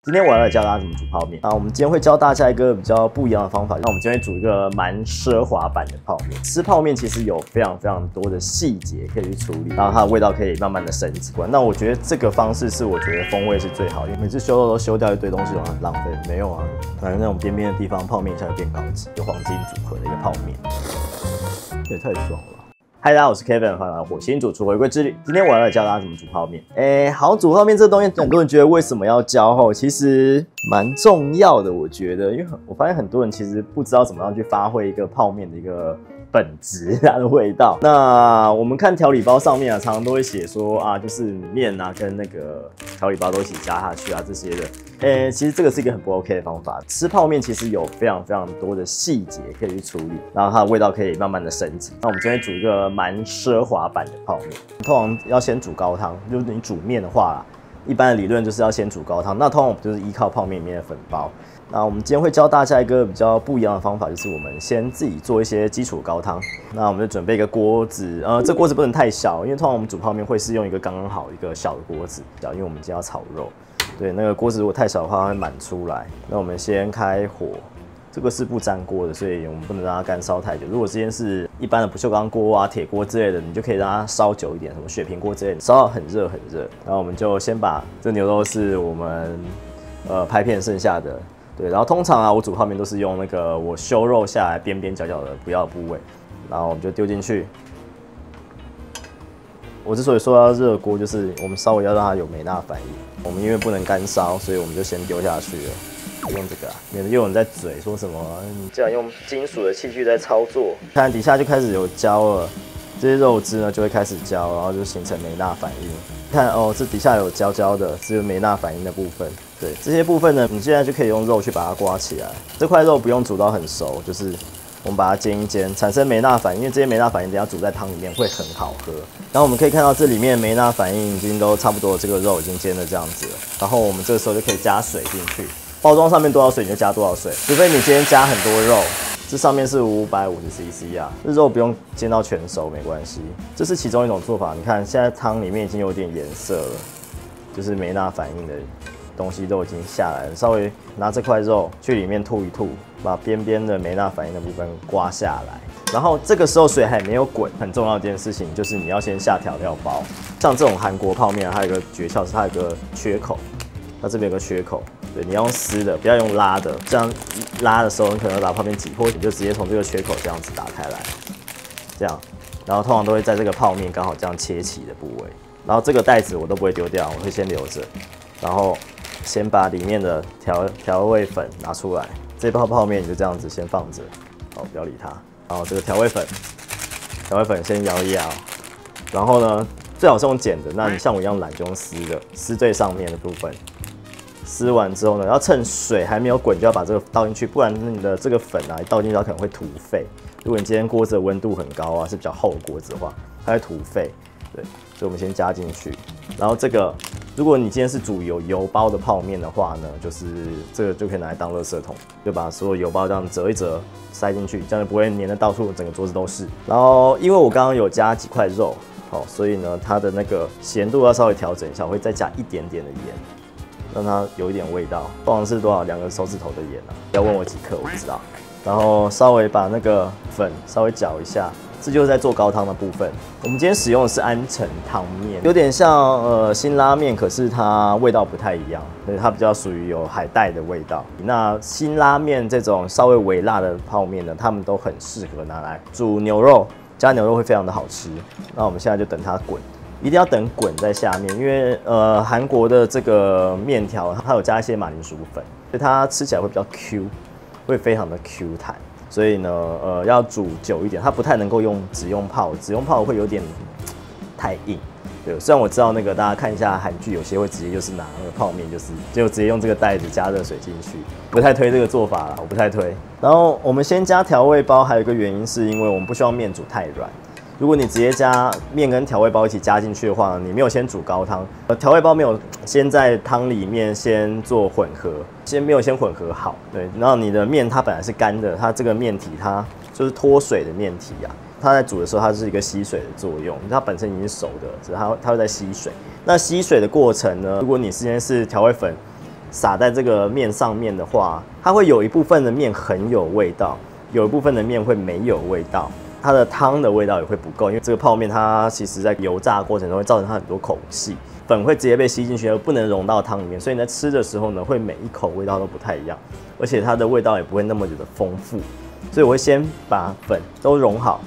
今天我要来教大家怎么煮泡面啊！我们今天会教大家一个比较不一样的方法，那我们今天会煮一个蛮奢华版的泡面。吃泡面其实有非常多的细节可以去处理，然后它的味道可以慢慢的升级。那我觉得这个方式是我觉得风味是最好的，因为每次修肉都修掉一堆东西，很浪费。没有啊，反正那种边边的地方泡面一下就变高级，有黄金组合的一个泡面，也太爽了。嗨，大家好，我是 Kevin， 欢迎来到火星主厨回归之旅。今天我要来教大家怎么煮泡面。好，煮泡面这个东西，很多人觉得为什么要教吼？其实蛮重要的，我觉得，因为我发现很多人其实不知道怎么样去发挥一个泡面的一个本质，它的味道。那我们看调理包上面啊，常常都会写说啊，就是面啊跟那个调理包都一起加下去啊这些的。其实这个是一个很不 OK 的方法。吃泡面其实有非常多的细节可以去处理，然后它的味道可以慢慢的升级。那我们今天煮一个蛮奢华版的泡面，通常要先煮高汤，就是你煮面的话啦，一般的理论就是要先煮高汤。那通常我们就是依靠泡面里面的粉包。那我们今天会教大家一个比较不一样的方法，就是我们先自己做一些基础高汤。那我们就准备一个锅子，这锅子不能太小，因为通常我们煮泡面会是用一个刚刚好一个小的锅子，因为我们今天要炒肉。对，那个锅子如果太小的话，它会满出来。那我们先开火，这个是不粘锅的，所以我们不能让它干烧太久。如果今天是一般的不锈钢锅啊、铁锅之类的，你就可以让它烧久一点，什么雪平锅之类的，烧到很热。然后我们就先把这牛肉是我们拍片剩下的。对，然后通常啊，我煮泡面都是用那个我修肉下来边边角角的不要的部位，然后我们就丢进去。我之所以说要热锅，就是我们稍微要让它有梅纳反应。我们因为不能干烧，所以我们就先丢下去了。用这个啊，免得又有人在嘴说什么你竟然用金属的器具在操作。看底下就开始有焦了，这些肉汁呢就会开始焦，然后就形成梅纳反应。看哦，这底下有焦焦的，是梅纳反应的部分。对，这些部分呢，你现在就可以用肉去把它刮起来。这块肉不用煮到很熟，就是我们把它煎一煎，产生梅纳反应。因为这些梅纳反应等一下煮在汤里面会很好喝。然后我们可以看到这里面梅纳反应已经都差不多，这个肉已经煎的这样子了。然后我们这个时候就可以加水进去，包装上面多少水你就加多少水，除非你今天加很多肉。这上面是550cc 啊，这肉不用煎到全熟没关系，这是其中一种做法。你看现在汤里面已经有点颜色了，就是梅纳反应的东西都已经下来了。稍微拿这块肉去里面吐一吐，把边边的梅纳反应的部分刮下来。然后这个时候水还没有滚，很重要的一件事情就是你要先下调料包。像这种韩国泡面，它有一个诀窍是它有一个缺口，它这边有个缺口。对，你要用撕的，不要用拉的。这样拉的时候，你可能会把泡面挤破，你就直接从这个缺口这样子打开来，这样。然后通常都会在这个泡面刚好这样切起的部位。然后这个袋子我都不会丢掉，我会先留着。然后先把里面的调味粉拿出来，这包泡面你就这样子先放着，好，不要理它。然后这个调味粉先摇一摇。然后呢，最好是用剪的，那你像我一样懒就用撕的，撕最上面的部分。撕完之后呢，要趁水还没有滚就要把这个倒进去，不然你的这个粉啊一倒进去它可能会突沸。如果你今天锅子的温度很高啊，是比较厚的锅子的话，它会突沸。对，所以我们先加进去。然后这个，如果你今天是煮有油包的泡面的话呢，就是这个就可以拿来当垃圾桶，就把所有油包这样折一折塞进去，这样就不会粘得到处整个桌子都是。然后因为我刚刚有加几块肉，好，所以呢它的那个咸度要稍微调整一下，我会再加一点点的盐。让它有一点味道，通常是多少？2个手指头的盐啊，不要问我几克，我不知道。然后稍微把那个粉稍微搅一下，这就是在做高汤的部分。我们今天使用的是安城汤面，有点像辛拉面，可是它味道不太一样，所以它比较属于有海带的味道。那辛拉面这种稍微微辣的泡面呢，他们都很适合拿来煮牛肉，加牛肉会非常的好吃。那我们现在就等它滚。一定要等滚在下面，因为韩国的这个面条它有加一些马铃薯粉，所以它吃起来会比较 Q， 会非常的 Q 弹。所以呢，要煮久一点，它不太能够只用泡，只用泡会有点太硬。对，虽然我知道那个大家看一下韩剧，有些会直接就是拿那个泡面，就直接用这个袋子加热水进去，不太推这个做法啦，我不太推。然后我们先加调味包，还有一个原因是因为我们不希望面煮太软。如果你直接加面跟调味包一起加进去的话，你没有先煮高汤，调味包没有先在汤里面先做混合，没有先混合好，对，然后你的面它本来是干的，它这个面体它就是脱水的面体啊，它在煮的时候它是一个吸水的作用，它本身已经是熟的，只是它会在吸水。那吸水的过程呢，如果你今天是调味粉撒在这个面上面的话，它会有一部分的面很有味道，有一部分的面会没有味道。它的汤的味道也会不够，因为这个泡面它其实在油炸过程中会造成它很多口气，粉会直接被吸进去，而不能融到汤里面，所以你在吃的时候呢，会每一口味道都不太一样，而且它的味道也不会那么的丰富。所以我会先把粉都融好，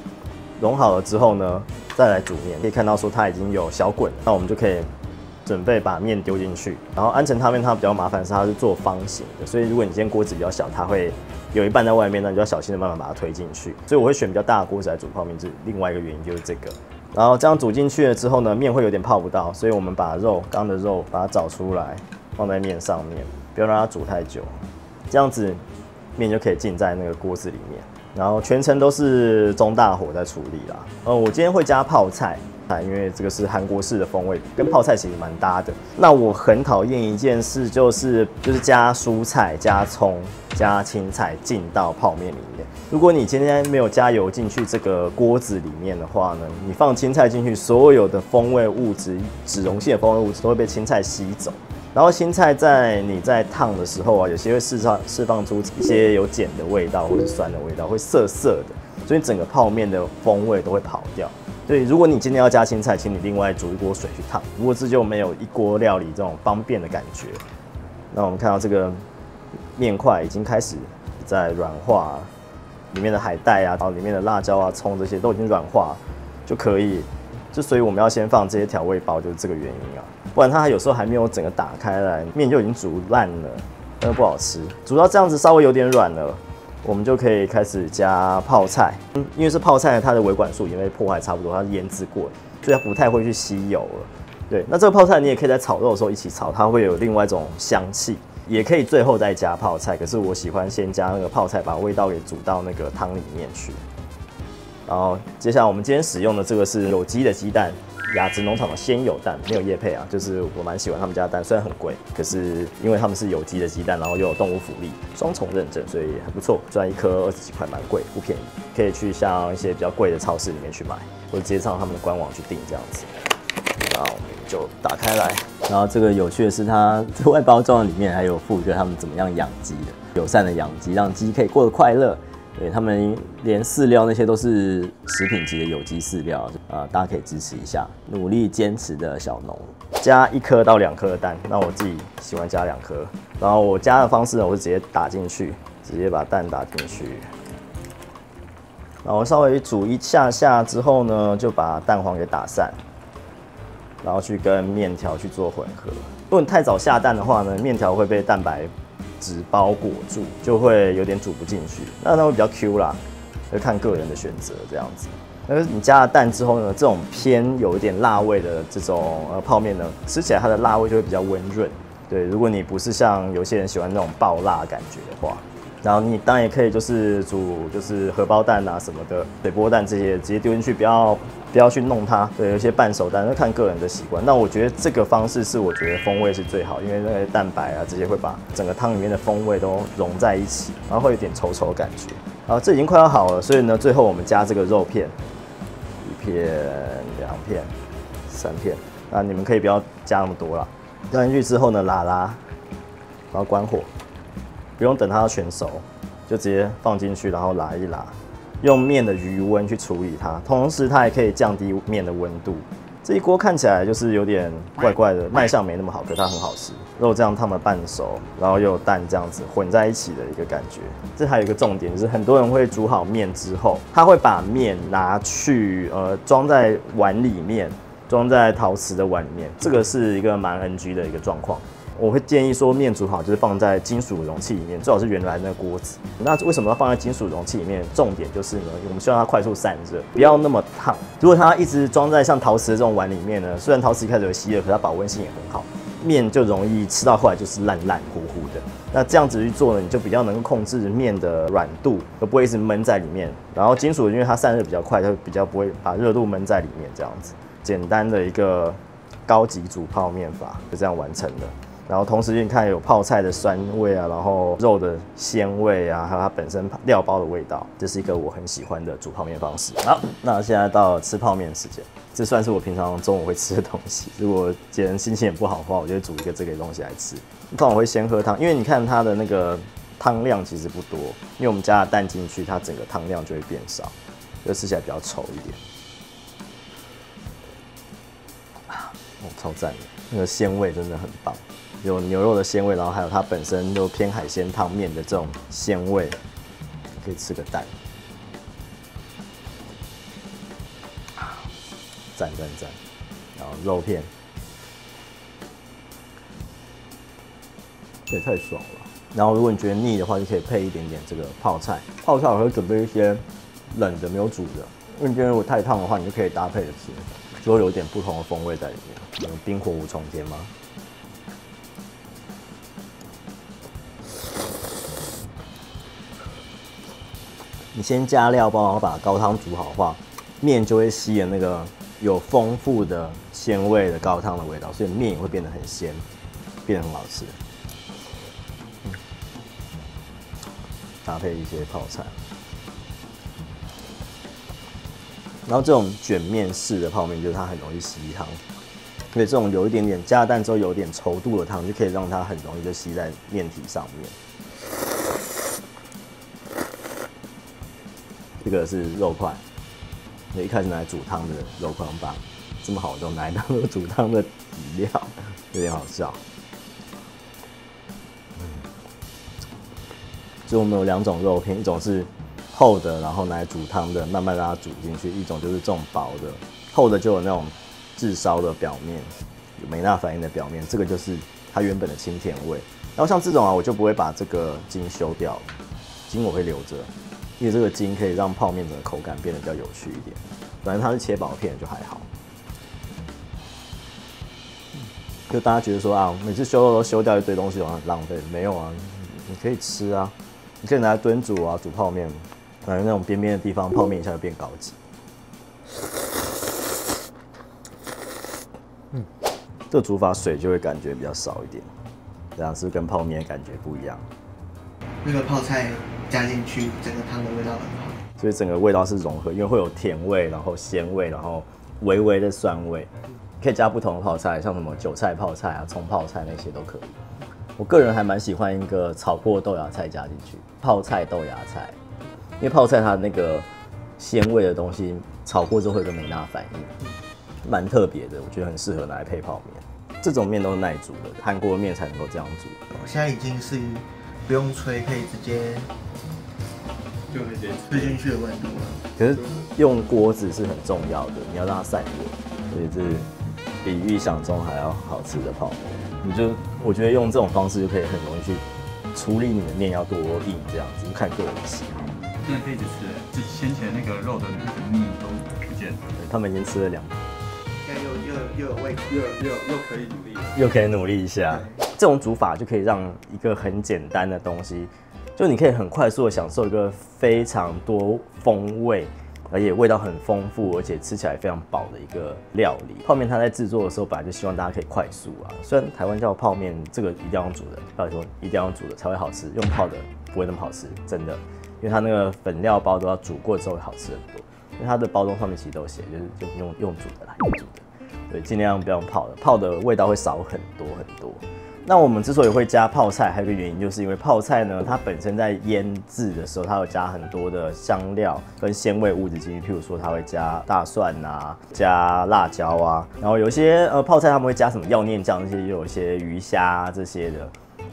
融好了之后呢，再来煮面。可以看到说它已经有小滚，那我们就可以准备把面丢进去。然后安城汤面它比较麻烦的是它是做方形的，所以如果你今天锅子比较小，它会有一半在外面，那你就要小心的慢慢把它推进去。所以我会选比较大的锅子来煮泡面，是另外一个原因就是这个。然后这样煮进去了之后呢，面会有点泡不到，所以我们把刚刚的肉把它找出来，放在面上面，不要让它煮太久，这样子面就可以浸在那个锅子里面。然后全程都是中大火在处理啦。我今天会加泡菜。因为这个是韩国式的风味，跟泡菜其实蛮搭的。那我很讨厌一件事，就是加蔬菜、加葱、加青菜进到泡面里面。如果你今天没有加油进去这个锅子里面的话呢，你放青菜进去，所有的风味物质、脂溶性的风味物质都会被青菜吸走。然后青菜你在烫的时候啊，有些会释放出一些有碱的味道或是酸的味道，会涩涩的，所以整个泡面的风味都会跑掉。所以，如果你今天要加青菜，请你另外煮一锅水去烫。如果这就没有一锅料理这种方便的感觉。那我们看到这个面块已经开始在软化，里面的海带啊，然后里面的辣椒啊、葱这些都已经软化，就可以。所以我们要先放这些调味包，就是这个原因啊。不然它有时候还没有整个打开来，面就已经煮烂了，那不好吃。煮到这样子稍微有点软了。我们就可以开始加泡菜，因为是泡菜，它的维管束已经被破坏差不多，它是腌制过的，所以它不太会去吸油了。对，那这个泡菜你也可以在炒肉的时候一起炒，它会有另外一种香气，也可以最后再加泡菜。可是我喜欢先加那个泡菜，把味道给煮到那个汤里面去。然后接下来我们今天使用的这个是有机的鸡蛋。雅致农场的鲜有蛋没有业配啊，就是我蛮喜欢他们家的蛋，虽然很贵，可是因为他们是有机的鸡蛋，然后又有动物福利，双重认证，所以还不错。虽然一颗20几块，蛮贵，不便宜，可以去像一些比较贵的超市里面去买，或者直接上他们的官网去订这样子。然后我们就打开来，然后这个有趣的是，它外包装的里面还有附一个他们怎么样养鸡的，友善的养鸡，让鸡可以过得快乐。对他们连饲料那些都是食品级的有机饲料，大家可以支持一下，努力坚持的小农。加1颗到2颗的蛋，那我自己喜欢加2颗。然后我加的方式呢，我是直接打进去，直接把蛋打进去，然后稍微煮一下之后呢，就把蛋黄给打散，然后去跟面条去做混合。如果你太早下蛋的话呢，面条会被蛋白纸包裹住，就会有点煮不进去，那它会比较 Q 啦，就看个人的选择这样子。但是你加了蛋之后呢，这种偏有一点辣味的这种泡面呢，吃起来它的辣味就会比较温润。对，如果你不是像有些人喜欢那种爆辣感觉的话，然后你当然也可以就是煮荷包蛋啊什么的，水波蛋这些直接丢进去，不要去弄它。对，有些半熟蛋，那看个人的习惯。那我觉得这个方式是我觉得风味是最好，因为那个蛋白啊这些会把整个汤里面的风味都融在一起，然后会有点稠稠的感觉。好，这已经快要好了，所以呢，最后我们加这个肉片，1片、2片、3片。那你们可以不要加那么多啦。丢进去之后呢，拉，然后关火。不用等它全熟，就直接放进去，然后拉一拉，用面的余温去处理它，同时它也可以降低面的温度。这一锅看起来就是有点怪怪的，卖相没那么好，可它很好吃。肉这样烫的半熟，然后又有蛋这样子混在一起的一个感觉。这还有一个重点，就是很多人会煮好面之后，他会把面拿去装在碗里面，装在陶瓷的碗里面，这个是一个蛮 NG 的一个状况。我会建议说，面煮好就是放在金属容器里面，最好是原来那个锅子。那为什么要放在金属容器里面？重点就是呢，我们希望它快速散热，不要那么烫。如果它一直装在像陶瓷的这种碗里面呢，虽然陶瓷一开始有吸热，可它保温性也很好，面就容易吃到后来就是烂糊糊的。那这样子去做呢，你就比较能够控制面的软度，而不会一直闷在里面。然后金属因为它散热比较快，它比较不会把热度闷在里面。这样子，简单的一个高级煮泡面法就这样完成了。然后同时你看有泡菜的酸味啊，然后肉的鲜味啊，还有它本身料包的味道，这是一个我很喜欢的煮泡面方式。好，那现在到了吃泡面的时间，这算是我平常中午会吃的东西。如果今天心情也不好的话，我就会煮一个这个东西来吃。通常会先喝汤，因为你看它的那个汤量其实不多，因为我们加了蛋进去，它整个汤量就会变少，就吃起来比较稠一点。哦，超赞的，那个鲜味真的很棒，有牛肉的鲜味，然后还有它本身就偏海鲜汤面的这种鲜味，可以吃个蛋。赞赞赞，然后肉片，这也太爽了吧。然后如果你觉得腻的话，就可以配一点点这个泡菜。泡菜我会准备一些冷的，没有煮的，因为你觉得如果太烫的话，你就可以搭配着吃，就会有一点不同的风味在里面。有冰火五重天吗？你先加料包，然后把高汤煮好的话，面就会吸了那个有丰富的鲜味的高汤的味道，所以面也会变得很鲜，变得很好吃。搭配一些泡菜，然后这种卷面式的泡面，就是它很容易吸汤，所以这种有一点点加蛋之后有点稠度的汤，就可以让它很容易就吸在面体上面。这个是肉块，一开始拿来煮汤的肉块，我们把这么好的都拿来当做煮汤的底料，有点好笑。所以我们有2种肉片，一种是厚的，然后拿来煮汤的，慢慢让它煮进去；一种就是这种薄的，厚的就有那种炙烧的表面，有梅纳反应的表面，这个就是它原本的清甜味。然后像这种啊，我就不会把这个筋修掉，筋我会留着。因为这个筋可以让泡面的口感变得比较有趣一点，反正它是切薄片就还好。就大家觉得说啊，每次修肉都修掉一堆东西，好像很浪费。没有啊，你可以吃啊，你可以拿来炖煮啊，煮泡面，反正那种边边的地方，泡面一下就变高级。这个煮法水就会感觉比较少一点，这样是跟泡面感觉不一样。那个泡菜加进去，整个汤的味道很好，所以整个味道是融合，因为会有甜味，然后鲜味，然后微微的酸味，可以加不同的泡菜，像什么韭菜泡菜啊、葱泡菜那些都可以。我个人还蛮喜欢一个炒过豆芽菜加进去，泡菜豆芽菜，因为泡菜它那个鲜味的东西炒过之后会有个梅纳反应，蛮特别的，我觉得很适合拿来配泡面。这种面都是耐煮的，韩国的面才能够这样煮。现在已经是不用吹，可以直接就直接吹进去的温度了。可是用锅子是很重要的，你要让它散热，所以是比预想中还要好吃的泡面。我觉得用这种方式就可以很容易去处理你的面要多硬这样子，看个人喜好。真的可以一直吃，就先前那个肉的那个腻都不见了。他们已经吃了2盘，现在又有胃口，又可以努力了，又可以努力一下。这种煮法就可以让一个很简单的东西，就你可以很快速的享受一个非常多风味，而且味道很丰富，而且吃起来非常饱的一个料理。泡面它在制作的时候，本来就希望大家可以快速啊。虽然台湾叫泡面，这个一定要用煮的，到底说一定要用煮的才会好吃，用泡的不会那么好吃，真的，因为它那个粉料包都要煮过之后会好吃很多。因为它的包装上面其实都写，就用煮的啦，用煮的，对，尽量不要用泡的，泡的味道会少很多很多。那我们之所以会加泡菜，还有一个原因，就是因为泡菜呢，它本身在腌制的时候，它有加很多的香料跟鲜味物质进去，譬如说它会加大蒜啊，加辣椒啊，然后有些泡菜他们会加什么药念酱，这些又有一些鱼虾这些的，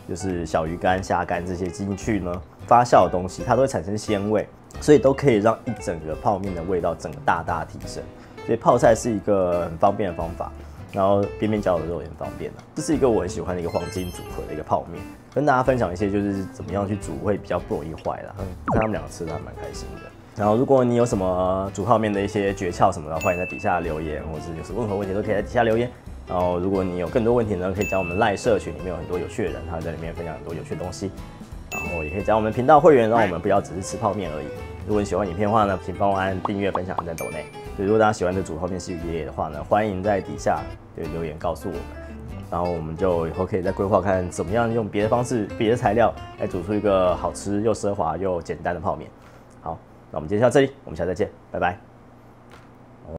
就是小鱼干、虾干这些进去呢，发酵的东西，它都会产生鲜味，所以都可以让一整个泡面的味道整个大大提升。所以泡菜是一个很方便的方法。然后边边角的肉也很方便这是一个我很喜欢的一个黄金组合的一个泡面，跟大家分享一些就是怎么样去煮会比较不容易坏啦。看他们2个吃的还蛮开心的。然后如果你有什么煮泡面的一些诀窍什么的，欢迎在底下留言，或者是有什么任何问题都可以在底下留言。然后如果你有更多问题呢，可以加我们赖社群，里面有很多有趣的人，他会在里面分享很多有趣的东西。然后也可以加我们频道会员，让我们不要只是吃泡面而已。如果你喜欢影片的话呢，请帮我按订阅、分享、按赞、抖内。所以如果大家喜欢这煮泡面系列的话呢，欢迎在底下留言告诉我们，然后我们就以后可以再规划看怎么样用别的方式、别的材料来煮出一个好吃又奢华又简单的泡面。好，那我们今天就到这里，我们下次再见，拜拜。